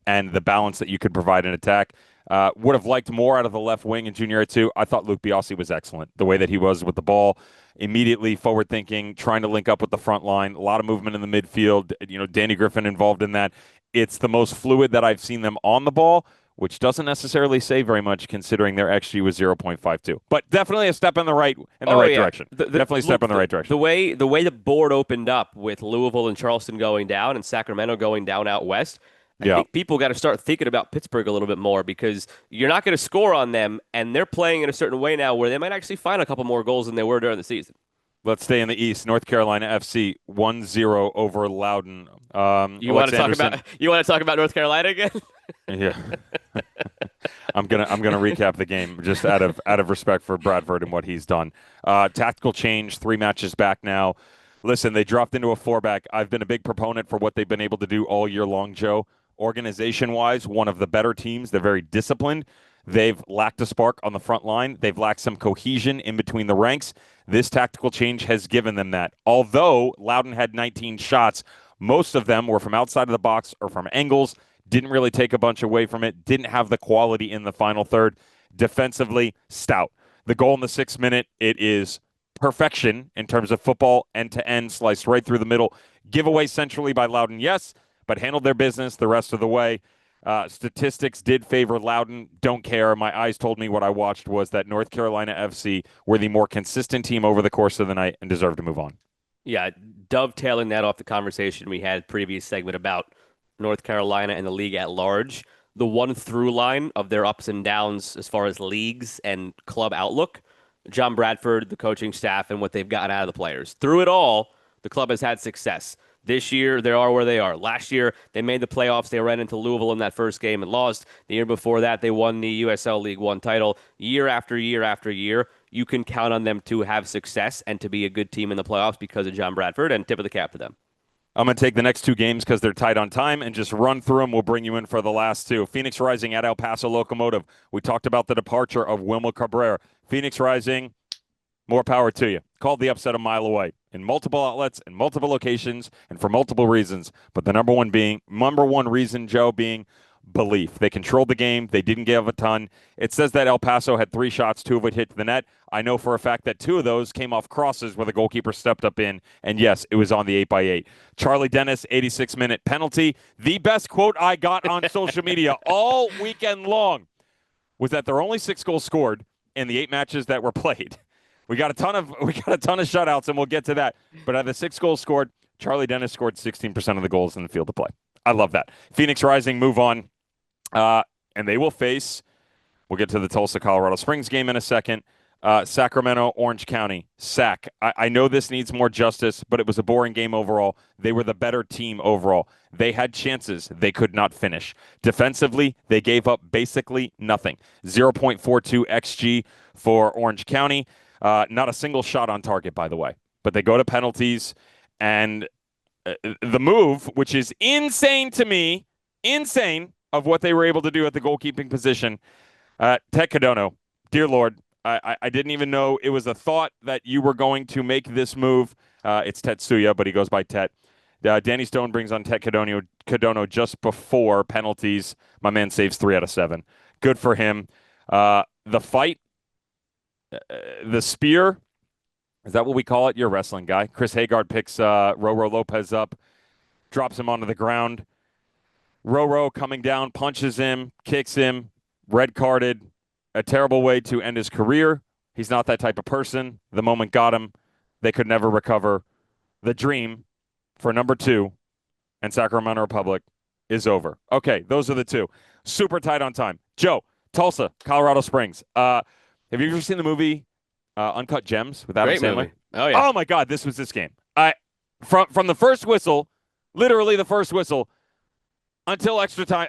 and the balance that you could provide in attack. Would have liked more out of the left wing in Junior A2. I thought Luke Biasi was excellent. The way that he was with the ball, immediately forward thinking, trying to link up with the front line, a lot of movement in the midfield. Danny Griffin involved in that. It's the most fluid that I've seen them on the ball, which doesn't necessarily say very much considering their XG was 0.52. But definitely a step in the right direction. Definitely a step in the right direction. The way the board opened up with Louisville and Charleston going down and Sacramento going down out west, I think people got to start thinking about Pittsburgh a little bit more, because you're not going to score on them, and they're playing in a certain way now where they might actually find a couple more goals than they were during the season. Let's stay in the East. North Carolina FC 1-0 over Loudoun. You want to talk about North Carolina again? Yeah. I'm gonna recap the game just out of respect for Bradford and what he's done. Tactical change, 3 matches back now. Listen, they dropped into a 4-back. I've been a big proponent for what they've been able to do all year long, Joe. Organization-wise, one of the better teams. They're very disciplined. They've lacked a spark on the front line. They've lacked some cohesion in between the ranks. This tactical change has given them that. Although Loudoun had 19 shots, most of them were from outside of the box or from angles. Didn't really take a bunch away from it. Didn't have the quality in the final third. Defensively, stout. The goal in the 6th minute, it is perfection in terms of football, end-to-end, sliced right through the middle. Giveaway centrally by Loudoun, yes, but handled their business the rest of the way. Statistics did favor Loudoun. Don't care. My eyes told me what I watched was that North Carolina FC were the more consistent team over the course of the night and deserved to move on. Yeah, dovetailing that off the conversation we had previous segment about North Carolina and the league at large, the one through line of their ups and downs as far as leagues and club outlook, John Bradford, the coaching staff, and what they've gotten out of the players. Through it all, the club has had success. This year, they are where they are. Last year, they made the playoffs. They ran into Louisville in that first game and lost. The year before that, they won the USL League One title. Year after year after year, you can count on them to have success and to be a good team in the playoffs because of John Bradford, and tip of the cap to them. I'm going to take the next 2 games because they're tight on time and just run through them. We'll bring you in for the last 2. Phoenix Rising at El Paso Locomotive. We talked about the departure of Wilmer Cabrera. Phoenix Rising, more power to you. Called the upset a mile away in multiple outlets, in multiple locations, and for multiple reasons. But the number one reason, Joe, being belief. They controlled the game. They didn't give a ton. It says that El Paso had 3 shots, 2 of it hit the net. I know for a fact that 2 of those came off crosses where the goalkeeper stepped up in, and yes, it was on the 8x8. Charlie Dennis, 86-minute penalty. The best quote I got on social media all weekend long was that there are only 6 goals scored in the 8 matches that were played. We got a ton of shutouts, and we'll get to that. But out of the 6 goals scored, Charlie Dennis scored 16% of the goals in the field of play. I love that. Phoenix Rising move on. And they will face, we'll get to the Tulsa, Colorado Springs game in a second, Sacramento, Orange County, SAC. I know this needs more justice, but it was a boring game overall. They were the better team overall. They had chances. They could not finish. Defensively, they gave up basically nothing. 0.42 XG for Orange County. Not a single shot on target, by the way. But they go to penalties, and the move, which is insane to me, of what they were able to do at the goalkeeping position. Tet Cadono, dear Lord, I didn't even know it was a thought that you were going to make this move. It's Tetsuya, but he goes by Tet. Danny Stone brings on Tet Cadono just before penalties. My man saves 3 out of 7. Good for him. The fight, the spear, is that what we call it? You're a wrestling guy. Chris Hagard picks Roro Lopez up, drops him onto the ground. Roro coming down, punches him, kicks him, red carded. A terrible way to end his career. He's not that type of person. The moment got him. They could never recover. The dream for number 2 and Sacramento Republic is over. Okay, those are the 2. Super tight on time. Joe, Tulsa, Colorado Springs. Have you ever seen the movie Uncut Gems with Adam Sandler? Movie. Oh, yeah. Oh, my God, this was this game. From the first whistle, literally the first whistle, until extra time,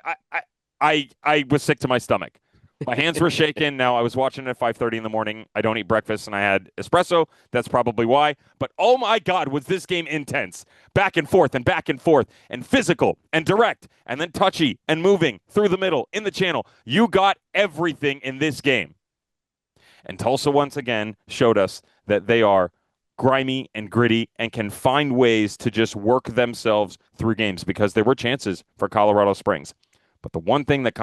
I was sick to my stomach. My hands were shaking. Now, I was watching it at 5:30 in the morning. I don't eat breakfast, and I had espresso. That's probably why. But, oh, my God, was this game intense. Back and forth, and physical, and direct, and then touchy, and moving through the middle, in the channel. You got everything in this game. And Tulsa, once again, showed us that they are grimy and gritty and can find ways to just work themselves through games, because there were chances for Colorado Springs. But the one thing that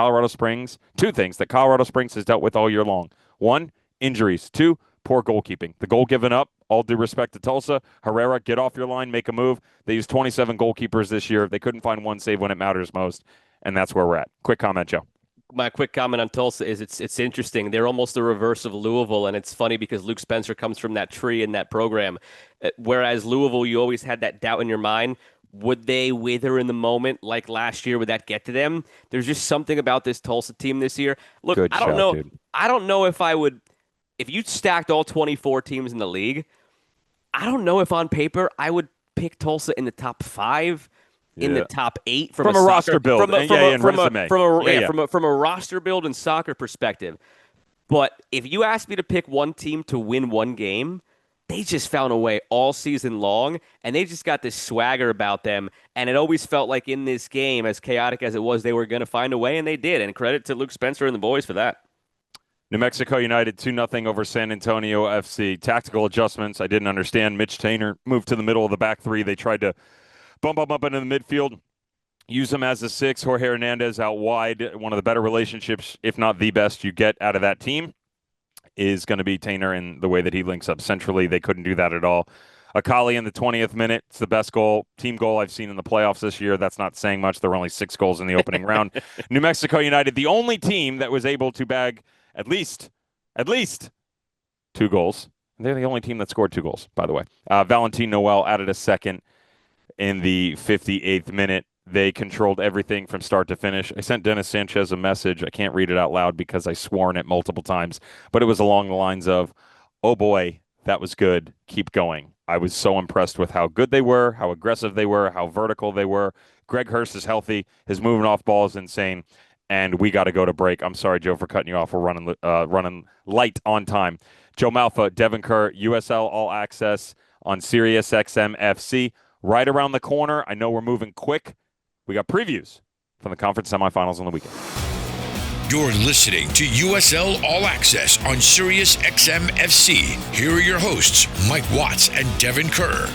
two things that Colorado Springs has dealt with all year long. 1, injuries. 2, poor goalkeeping. The goal given up, all due respect to Tulsa. Herrera, get off your line, make a move. They used 27 goalkeepers this year. They couldn't find one save when it matters most, and that's where we're at. Quick comment, Joe. My quick comment on Tulsa is it's interesting. They're almost the reverse of Louisville, and it's funny because Luke Spencer comes from that tree in that program. Whereas Louisville, you always had that doubt in your mind. Would they wither in the moment like last year? Would that get to them? There's just something about this Tulsa team this year. Look, Good I don't shout, know. dude. I don't know if I would. If you stacked all 24 teams in the league, I don't know if on paper I would pick Tulsa in the top 5. In the top 8 from a roster build, from a roster build and soccer perspective. But if you ask me to pick one team to win one game, they just found a way all season long, and they just got this swagger about them. And it always felt like in this game, as chaotic as it was, they were going to find a way, and they did. And credit to Luke Spencer and the boys for that. New Mexico United 2-0 over San Antonio FC. Tactical adjustments I didn't understand. Mitch Tainer moved to the middle of the back 3. They tried to bump him up into the midfield, use him as a 6. Jorge Hernandez out wide. One of the better relationships, if not the best, you get out of that team is going to be Tainer in the way that he links up centrally. They couldn't do that at all. Akali in the 20th minute. It's the best team goal I've seen in the playoffs this year. That's not saying much. There were only 6 goals in the opening round. New Mexico United, the only team that was able to bag at least 2 goals. They're the only team that scored 2 goals, by the way. Valentin Noel added a second in the 58th minute. They controlled everything from start to finish. I sent Dennis Sanchez a message. I can't read it out loud because I swore in it multiple times, but it was along the lines of, oh boy, that was good. Keep going. I was so impressed with how good they were, how aggressive they were, how vertical they were. Greg Hurst is healthy. His moving off ball is insane, and we got to go to break. I'm sorry, Joe, for cutting you off. We're running light on time. Joe Malfa, Devon Kerr, USL All Access on Sirius XM FC. Right around the corner. I know we're moving quick. We got previews from the conference semifinals on the weekend. You're listening to USL All Access on Sirius XM FC. Here are your hosts, Mike Watts and Devon Kerr.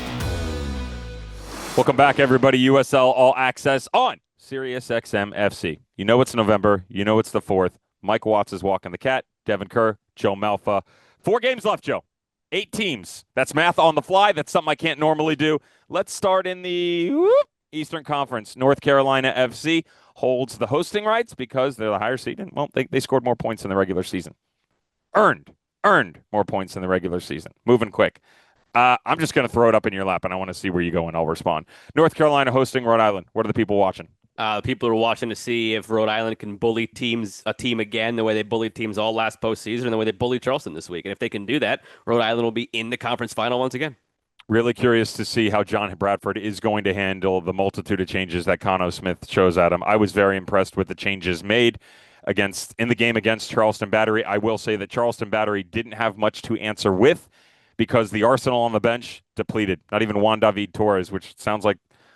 Welcome back, everybody. USL All Access on Sirius XM FC. You know it's November. You know it's the 4th. Mike Watts is walking the cat. Devon Kerr, Joe Malfa. 4 games left, Joe. 8 teams. That's math on the fly. That's something I can't normally do. Let's start in the Eastern Conference. North Carolina FC holds the hosting rights because they're the higher seed. And, well, they scored more points in the regular season. Earned more points in the regular season. Moving quick. I'm just going to throw it up in your lap, and I want to see where you go, and I'll respond. North Carolina hosting Rhode Island. What are the people watching? People are watching to see if Rhode Island can bully a team again, the way they bullied teams all last postseason, and the way they bullied Charleston this week. And if they can do that, Rhode Island will be in the conference final once again. Really curious to see how John Bradford is going to handle the multitude of changes that Cano Smith shows at him. I was very impressed with the changes made in the game against Charleston Battery. I will say that Charleston Battery didn't have much to answer with because the arsenal on the bench depleted. Not even Juan David Torres, which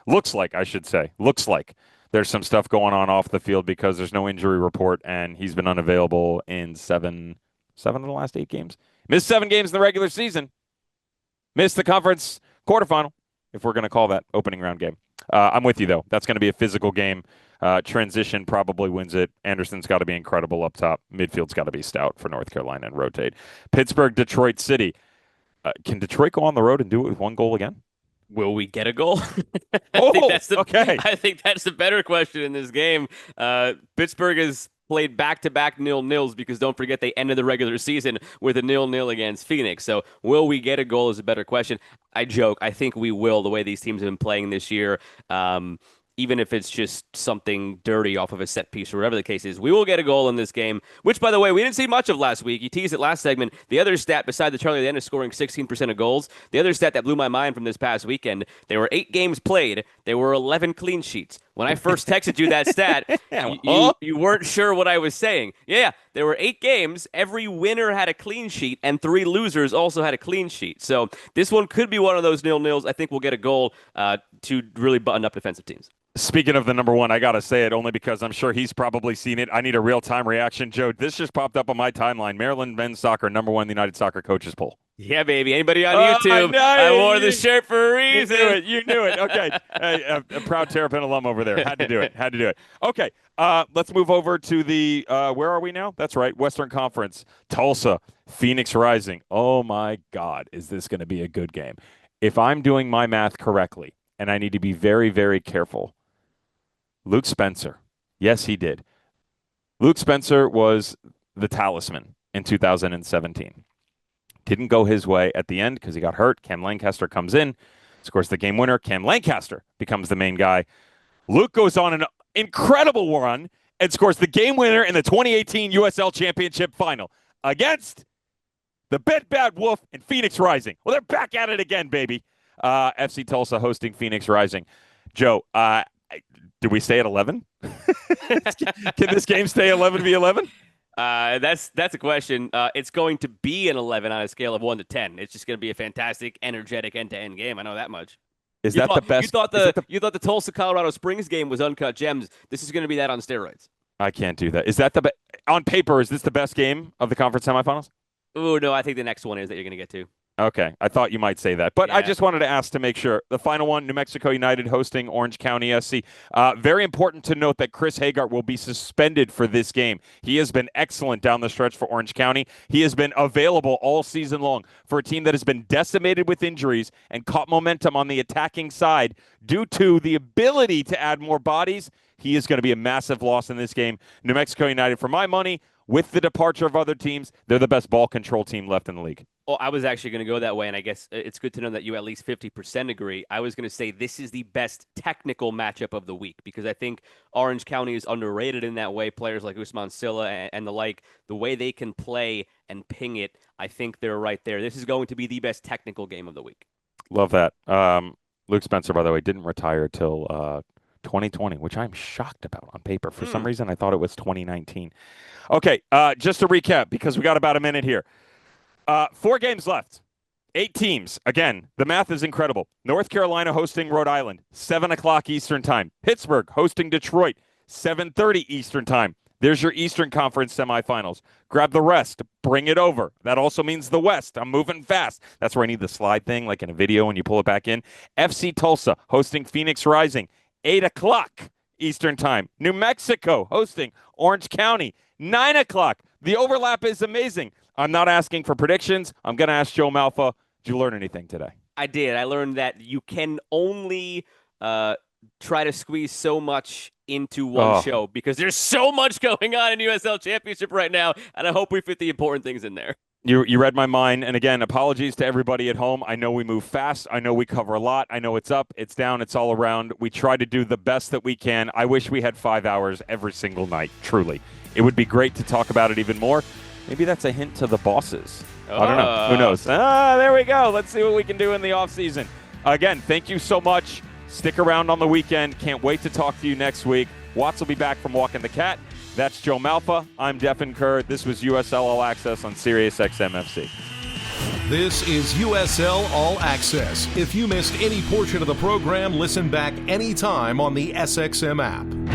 looks like there's some stuff going on off the field because there's no injury report, and he's been unavailable in seven of the last 8 games. Missed 7 games in the regular season. Missed the conference quarterfinal, if we're going to call that opening round game. I'm with you, though. That's going to be a physical game. Transition probably wins it. Anderson's got to be incredible up top. Midfield's got to be stout for North Carolina and rotate. Pittsburgh, Detroit City. Can Detroit go on the road and do it with 1 goal again? Will we get a goal? Okay. I think that's the better question in this game. Pittsburgh has played back-to-back 0-0s because don't forget they ended the regular season with a 0-0 against Phoenix. So will we get a goal is a better question. I joke. I think we will, the way these teams have been playing this year. Even if it's just something dirty off of a set piece or whatever the case is, we will get a goal in this game, which, by the way, we didn't see much of last week. You teased it last segment. The other stat, beside the Charlie at the end of scoring 16% of goals, the other stat that blew my mind from this past weekend, there were 8 games played. There were 11 clean sheets. When I first texted you that stat, you weren't sure what I was saying. Yeah, there were 8 games. Every winner had a clean sheet, and 3 losers also had a clean sheet. So this one could be one of those 0-0s. I think we'll get a goal to really button up defensive teams. Speaking of the number one, I got to say it only because I'm sure he's probably seen it. I need a real-time reaction. Joe, this just popped up on my timeline. Maryland men's soccer, number 1 in the United Soccer Coaches poll. Yeah, baby. Anybody on YouTube? I wore the shirt for a reason. You knew it. Okay. A proud Terrapin alum over there. Had to do it. Okay. Let's move over to the, where are we now? That's right. Western Conference. Tulsa, Phoenix Rising. Oh, my God. Is this going to be a good game? If I'm doing my math correctly, and I need to be very, very careful, Luke Spencer. Yes, he did. Luke Spencer was the talisman in 2017. Didn't go his way at the end because he got hurt. Cam Lancaster comes in, scores the game winner. Cam Lancaster becomes the main guy. Luke goes on an incredible run and scores the game winner in the 2018 USL Championship Final against the Bed Bad Wolf and Phoenix Rising. Well, they're back at it again, baby. FC Tulsa hosting Phoenix Rising. Joe, do we stay at 11? Can this game stay 11v11? That's a question. It's going to be an 11 on a scale of 1 to 10. It's just going to be a fantastic, energetic end-to-end game. I know that much. The best? You thought the Tulsa Colorado Springs game was uncut gems. This is going to be that on steroids. I can't do that. Is that on paper? Is this the best game of the conference semifinals? Oh no, I think the next one is that you're going to get to. Okay, I thought you might say that, but yeah. I just wanted to ask to make sure. The final one, New Mexico United hosting Orange County SC. Very important to note that Chris Hagart will be suspended for this game. He has been excellent down the stretch for Orange County. He has been available all season long for a team that has been decimated with injuries and caught momentum on the attacking side due to the ability to add more bodies. He is going to be a massive loss in this game. New Mexico United, for my money, with the departure of other teams, they're the best ball control team left in the league. Well, I was actually going to go that way, and I guess it's good to know that you at least 50% agree. I was going to say this is the best technical matchup of the week because I think Orange County is underrated in that way. Players like Usman Silla and the like, the way they can play and ping it, I think they're right there. This is going to be the best technical game of the week. Love that. Luke Spencer, by the way, didn't retire till 2020, which I'm shocked about on paper. For some reason, I thought it was 2019. Okay, just to recap, because we got about a minute here. 4 games left. 8 teams. Again, the math is incredible. North Carolina hosting Rhode Island, 7 o'clock Eastern time. Pittsburgh hosting Detroit, 7:30 Eastern time. There's your Eastern Conference semifinals. Grab the rest. Bring it over. That also means the West. I'm moving fast. That's where I need the slide thing, like in a video when you pull it back in. FC Tulsa hosting Phoenix Rising, 8 o'clock Eastern Time. New Mexico hosting Orange County, 9 o'clock. The overlap is amazing. I'm not asking for predictions. I'm going to ask Joe Malfa, did you learn anything today? I did. I learned that you can only try to squeeze so much into one show because there's so much going on in USL Championship right now, and I hope we fit the important things in there. You read my mind, and again, apologies to everybody at home. I know we move fast. I know we cover a lot. I know it's up, it's down, it's all around. We try to do the best that we can. I wish we had 5 hours every single night, truly. It would be great to talk about it even more. Maybe that's a hint to the bosses. I don't know. Who knows? There we go. Let's see what we can do in the offseason. Again, thank you so much. Stick around on the weekend. Can't wait to talk to you next week. Watts will be back from Walking the Cat. That's Joe Malfa. I'm Devon Kerr. This was USL All Access on Sirius XM FC. This is USL All Access. If you missed any portion of the program, listen back anytime on the SXM app.